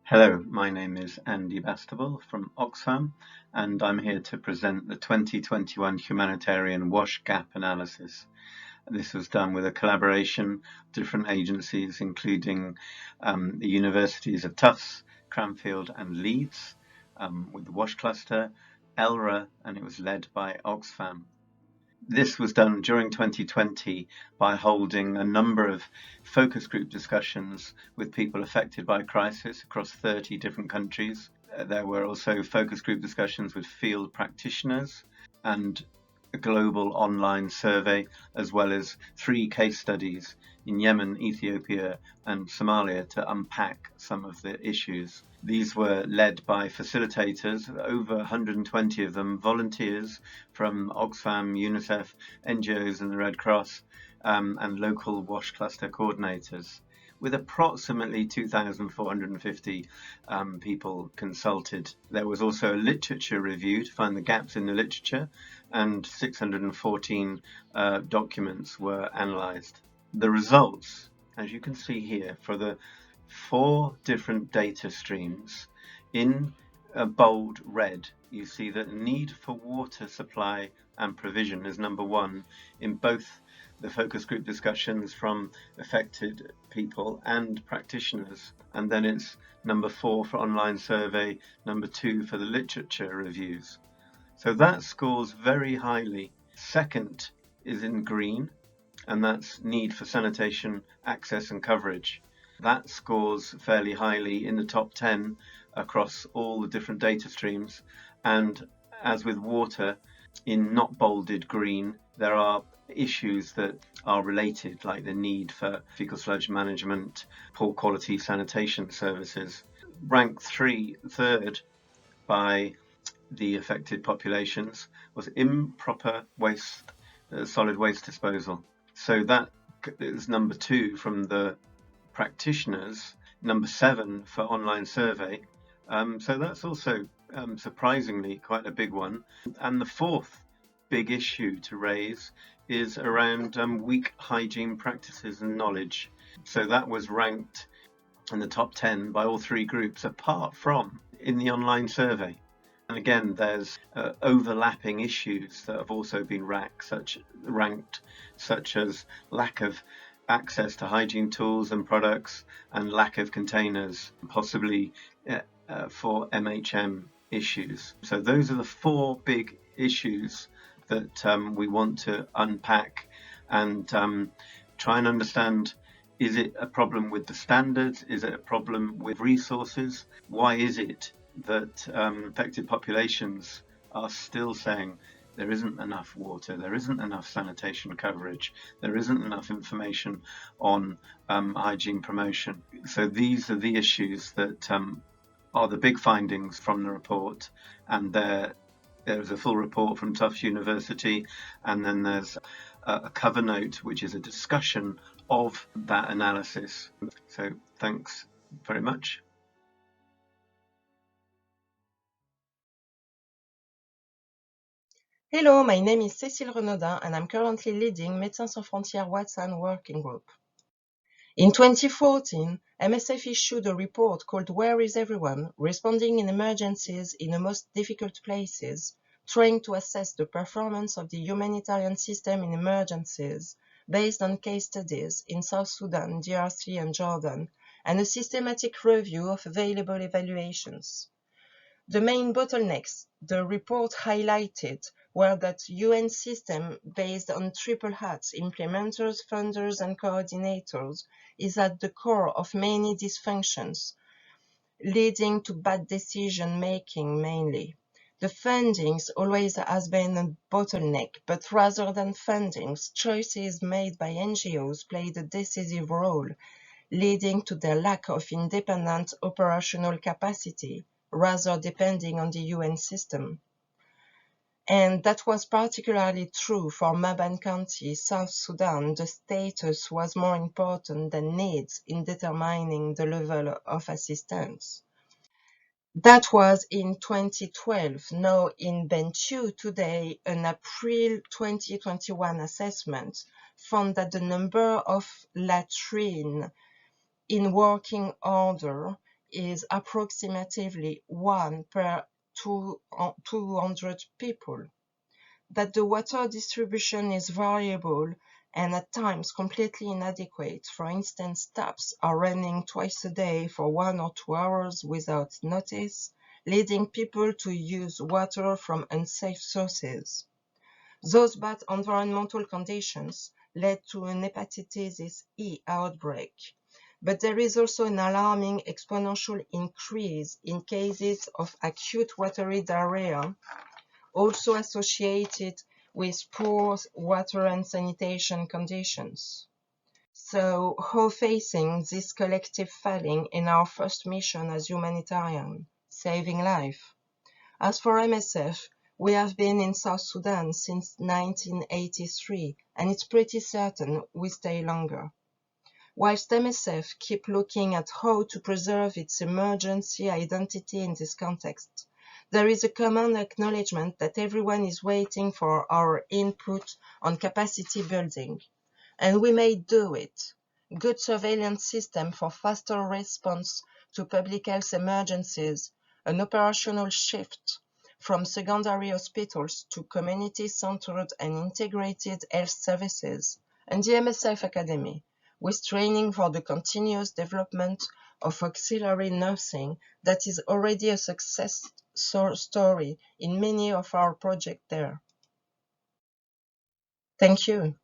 Hello, my name is Andy Bastable from Oxfam, and I'm here to present the 2021 Humanitarian Wash Gap Analysis. This was done with a collaboration of different agencies, including the universities of Tufts, Cranfield and Leeds, with the WASH cluster, ELRA, and it was led by Oxfam. This was done during 2020 by holding a number of focus group discussions with people affected by crisis across 30 different countries. There were also focus group discussions with field practitioners and a global online survey, as well as 3 case studies in Yemen, Ethiopia and Somalia to unpack some of the issues. These were led by facilitators, over 120 of them volunteers from Oxfam, UNICEF, NGOs and the Red Cross, and local WASH cluster coordinators, with approximately 2,450 people consulted. There was also a literature review to find the gaps in the literature, and 614 documents were analysed. The results, as you can see here, for the 4 different data streams, in bold red, you see that the need for water supply and provision is number 1 in both the focus group discussions from affected people and practitioners, and then it's number 4 for online survey, number 2 for the literature reviews. So that scores very highly. Second is in green, and that's need for sanitation, access and coverage. That scores fairly highly in the top 10 across all the different data streams. And as with water, in not bolded green, there are issues that are related, like the need for fecal sludge management, poor quality sanitation services. Ranked third by the affected populations was improper solid waste disposal. So that is number 2 from the practitioners, number 7 for online survey. So that's also surprisingly quite a big one. And the 4th big issue to raise is around weak hygiene practices and knowledge. So that was ranked in the top 10 by all 3 groups, apart from in the online survey. And again, there's overlapping issues that have also been ranked, such as lack of access to hygiene tools and products and lack of containers, possibly for MHM issues. So those are the 4 big issues that we want to unpack and try and understand. Is it a problem with the standards? Is it a problem with resources? Why is it that affected populations are still saying there isn't enough water, there isn't enough sanitation coverage, there isn't enough information on hygiene promotion? So these are the issues that are the big findings from the report, and there's a full report from Tufts University, and then there's a cover note which is a discussion of that analysis. So thanks very much. Hello, my name is Cécile Renaudin and I'm currently leading Médecins Sans Frontières Watson Working Group. In 2014, MSF issued a report called Where is Everyone? Responding in emergencies in the most difficult places, trying to assess the performance of the humanitarian system in emergencies based on case studies in South Sudan, DRC and Jordan, and a systematic review of available evaluations. The main bottlenecks the report highlighted were that UN system based on triple hats, implementers, funders and coordinators, is at the core of many dysfunctions, leading to bad decision making mainly. The fundings always has been a bottleneck, but rather than fundings, choices made by NGOs played a decisive role, leading to their lack of independent operational capacity, rather depending on the UN system. And that was particularly true for Maban County, South Sudan. The status was more important than needs in determining the level of assistance. That was in 2012. Now in Bentiu today, an April 2021 assessment found that the number of latrines in working order is approximately 1 per 200 people, that the water distribution is variable and at times completely inadequate. For instance, taps are running twice a day for 1 or 2 hours without notice, leading people to use water from unsafe sources. Those bad environmental conditions led to an hepatitis E outbreak. But there is also an alarming exponential increase in cases of acute watery diarrhea, also associated with poor water and sanitation conditions. So, how facing this collective failing in our first mission as humanitarian, saving life? As for MSF, we have been in South Sudan since 1983, and it's pretty certain we stay longer. Whilst MSF keep looking at how to preserve its emergency identity in this context, there is a common acknowledgement that everyone is waiting for our input on capacity building, and we may do it. Good surveillance system for faster response to public health emergencies, an operational shift from secondary hospitals to community-centered and integrated health services, and the MSF Academy, with training for the continuous development of auxiliary nursing that is already a success story in many of our projects there. Thank you.